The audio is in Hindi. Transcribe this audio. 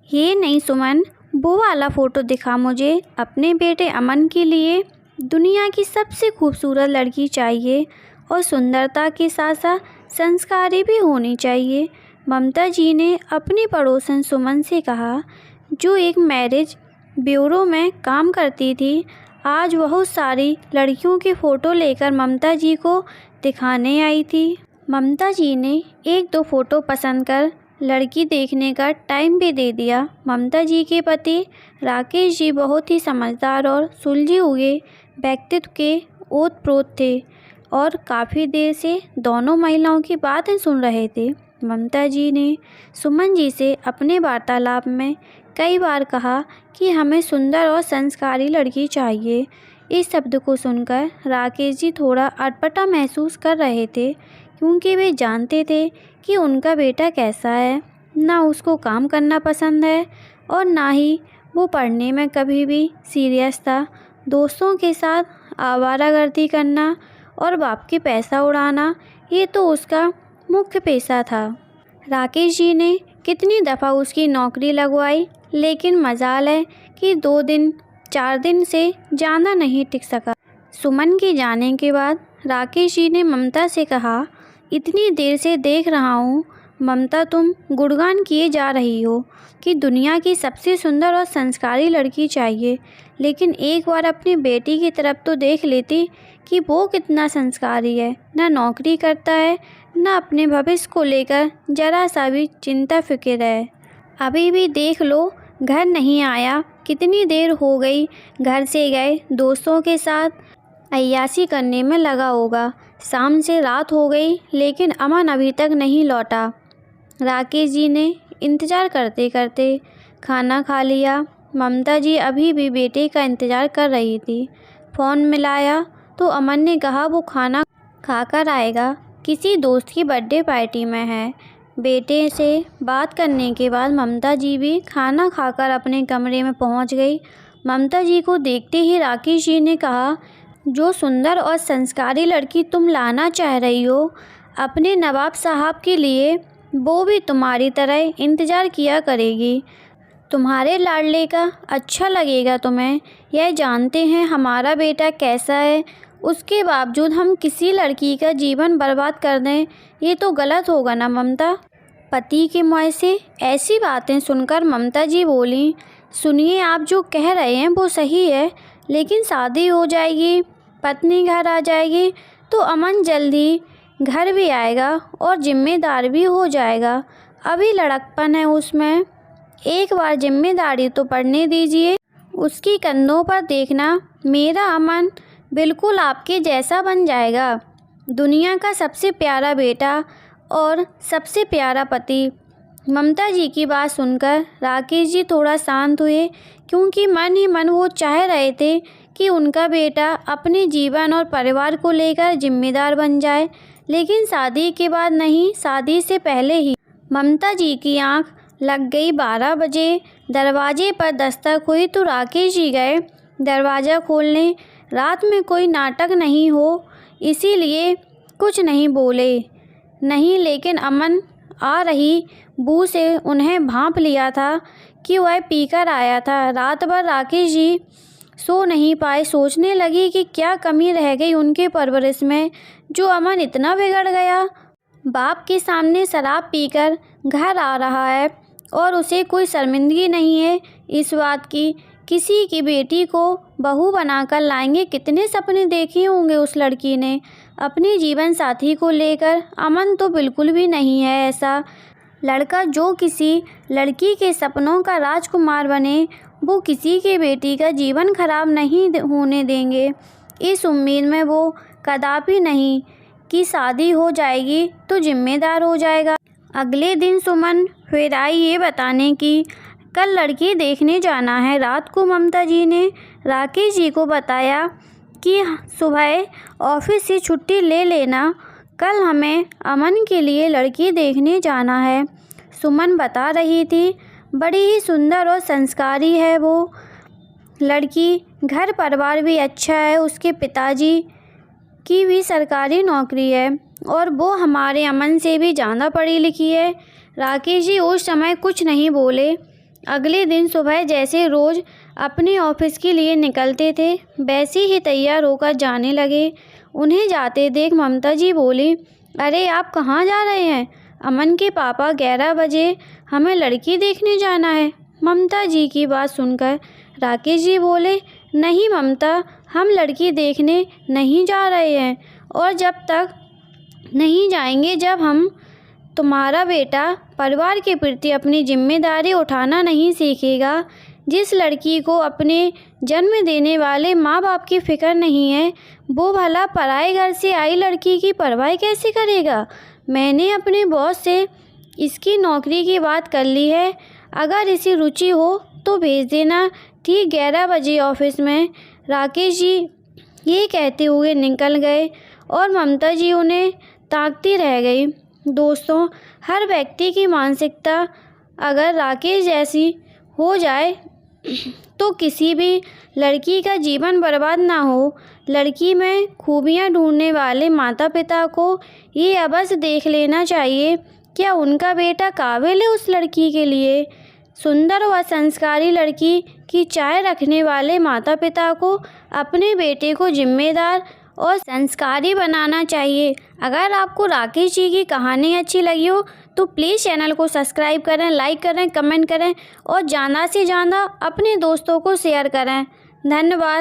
ये नहीं सुमन, वो वाला फ़ोटो दिखा मुझे अपने बेटे अमन के लिए। दुनिया की सबसे खूबसूरत लड़की चाहिए और सुंदरता के साथ साथ संस्कारी भी होनी चाहिए। ममता जी ने अपनी पड़ोसन सुमन से कहा, जो एक मैरिज ब्यूरो में काम करती थी। आज बहुत सारी लड़कियों के फ़ोटो लेकर ममता जी को दिखाने आई थी। ममता जी ने एक दो फ़ोटो पसंद कर लड़की देखने का टाइम भी दे दिया। ममता जी के पति राकेश जी बहुत ही समझदार और सुलझे हुए व्यक्तित्व के ओत-प्रोत थे और काफ़ी देर से दोनों महिलाओं की बातें सुन रहे थे। ममता जी ने सुमन जी से अपने वार्तालाप में कई बार कहा कि हमें सुंदर और संस्कारी लड़की चाहिए। इस शब्द को सुनकर राकेश जी थोड़ा अटपटा महसूस कर रहे थे, क्योंकि वे जानते थे कि उनका बेटा कैसा है। ना उसको काम करना पसंद है और ना ही वो पढ़ने में कभी भी सीरियस था। दोस्तों के साथ आवारागर्दी करना और बाप के पैसा उड़ाना, ये तो उसका मुख्य पेशा था। राकेश जी ने कितनी दफ़ा उसकी नौकरी लगवाई, लेकिन मजाल है कि 2 दिन 4 दिन से ज़्यादा नहीं टिक सका। सुमन के जाने के बाद राकेश जी ने ममता से कहा, इतनी देर से देख रहा हूँ ममता, तुम गुणगान किए जा रही हो कि दुनिया की सबसे सुंदर और संस्कारी लड़की चाहिए, लेकिन एक बार अपनी बेटी की तरफ तो देख लेती कि वो कितना संस्कारी है। ना नौकरी करता है, ना अपने भविष्य को लेकर ज़रा सा भी चिंता फिक्र है। अभी भी देख लो, घर नहीं आया, कितनी देर हो गई घर से गए, दोस्तों के साथ अय्याशी करने में लगा होगा। शाम से रात हो गई, लेकिन अमन अभी तक नहीं लौटा। राकेश जी ने इंतज़ार करते करते खाना खा लिया। ममता जी अभी भी बेटे का इंतज़ार कर रही थी। फ़ोन मिलाया तो अमन ने कहा वो खाना खाकर आएगा, किसी दोस्त की बर्थडे पार्टी में है। बेटे से बात करने के बाद ममता जी भी खाना खाकर अपने कमरे में पहुंच गई। ममता जी को देखते ही राकेश जी ने कहा, जो सुंदर और संस्कारी लड़की तुम लाना चाह रही हो अपने नवाब साहब के लिए, वो भी तुम्हारी तरह इंतज़ार किया करेगी। तुम्हारे लाडले का अच्छा लगेगा तुम्हें। यह जानते हैं हमारा बेटा कैसा है, उसके बावजूद हम किसी लड़की का जीवन बर्बाद कर दें, ये तो गलत होगा ना ममता। पति के मुँह से ऐसी बातें सुनकर ममता जी बोली, सुनिए, आप जो कह रहे हैं वो सही है, लेकिन शादी हो जाएगी, पत्नी घर आ जाएगी तो अमन जल्दी घर भी आएगा और जिम्मेदार भी हो जाएगा। अभी लड़कपन है उसमें, एक बार जिम्मेदारी तो पड़ने दीजिए। उसकी कंधों पर देखना, मेरा अमन बिल्कुल आपके जैसा बन जाएगा। दुनिया का सबसे प्यारा बेटा और सबसे प्यारा पति। ममता जी की बात सुनकर राकेश जी थोड़ा शांत हुए, क्योंकि मन ही मन वो चाह रहे थे कि उनका बेटा अपने जीवन और परिवार को लेकर जिम्मेदार बन जाए, लेकिन शादी के बाद नहीं, शादी से पहले ही। ममता जी की आंख लग गई। 12 बजे दरवाजे पर दस्तक हुई तो राकेश जी गए दरवाज़ा खोलने। रात में कोई नाटक नहीं हो इसीलिए कुछ नहीं बोले नहीं, लेकिन अमन आ रही बू से उन्हें भांप लिया था कि वह पीकर आया था। रात भर राकेश जी सो नहीं पाए। सोचने लगी कि क्या कमी रह गई उनके परवरिश में, जो अमन इतना बिगड़ गया। बाप के सामने शराब पीकर घर आ रहा है और उसे कोई शर्मिंदगी नहीं है इस बात की, किसी की बेटी को बहू बनाकर लाएंगे। कितने सपने देखे होंगे उस लड़की ने अपने जीवन साथी को लेकर। अमन तो बिल्कुल भी नहीं है ऐसा लड़का जो किसी लड़की के सपनों का राजकुमार बने। वो किसी की बेटी का जीवन खराब नहीं होने देंगे। इस उम्मीद में वो कदापि नहीं कि शादी हो जाएगी तो जिम्मेदार हो जाएगा। अगले दिन सुमन फिर आई ये बताने की कल लड़की देखने जाना है। रात को ममता जी ने राकेश जी को बताया कि सुबह ऑफिस से छुट्टी ले लेना, कल हमें अमन के लिए लड़की देखने जाना है। सुमन बता रही थी, बड़ी ही सुंदर और संस्कारी है वो लड़की, घर परिवार भी अच्छा है, उसके पिताजी की भी सरकारी नौकरी है और वो हमारे अमन से भी ज़्यादा पढ़ी लिखी है। राकेश जी उस समय कुछ नहीं बोले। अगले दिन सुबह जैसे रोज़ अपने ऑफिस के लिए निकलते थे वैसे ही तैयार होकर जाने लगे। उन्हें जाते देख ममता जी बोली, अरे आप कहाँ जा रहे हैं? अमन के पापा 11 बजे हमें लड़की देखने जाना है। ममता जी की बात सुनकर राकेश जी बोले, नहीं ममता, हम लड़की देखने नहीं जा रहे हैं और जब तक नहीं जाएंगे जब हम तुम्हारा बेटा परिवार के प्रति अपनी जिम्मेदारी उठाना नहीं सीखेगा। जिस लड़की को अपने जन्म देने वाले माँ बाप की फिक्र नहीं है वो भला पराए घर से आई लड़की की परवाह कैसे करेगा। मैंने अपने बॉस से इसकी नौकरी की बात कर ली है, अगर इसी रुचि हो तो भेज देना। ठीक 11 बजे ऑफिस में राकेश जी ये कहते हुए निकल गए और ममता जी उन्हें ताकती रह गई। दोस्तों, हर व्यक्ति की मानसिकता अगर राकेश जैसी हो जाए तो किसी भी लड़की का जीवन बर्बाद ना हो। लड़की में खूबियां ढूंढने वाले माता पिता को ये अवश्य देख लेना चाहिए, क्या उनका बेटा काबिल है उस लड़की के लिए। सुंदर व संस्कारी लड़की की चाह रखने वाले माता पिता को अपने बेटे को जिम्मेदार और संस्कारी बनाना चाहिए। अगर आपको राकेश जी की कहानी अच्छी लगी हो तो प्लीज़ चैनल को सब्सक्राइब करें, लाइक करें, कमेंट करें और ज़्यादा से ज़्यादा अपने दोस्तों को शेयर करें। धन्यवाद।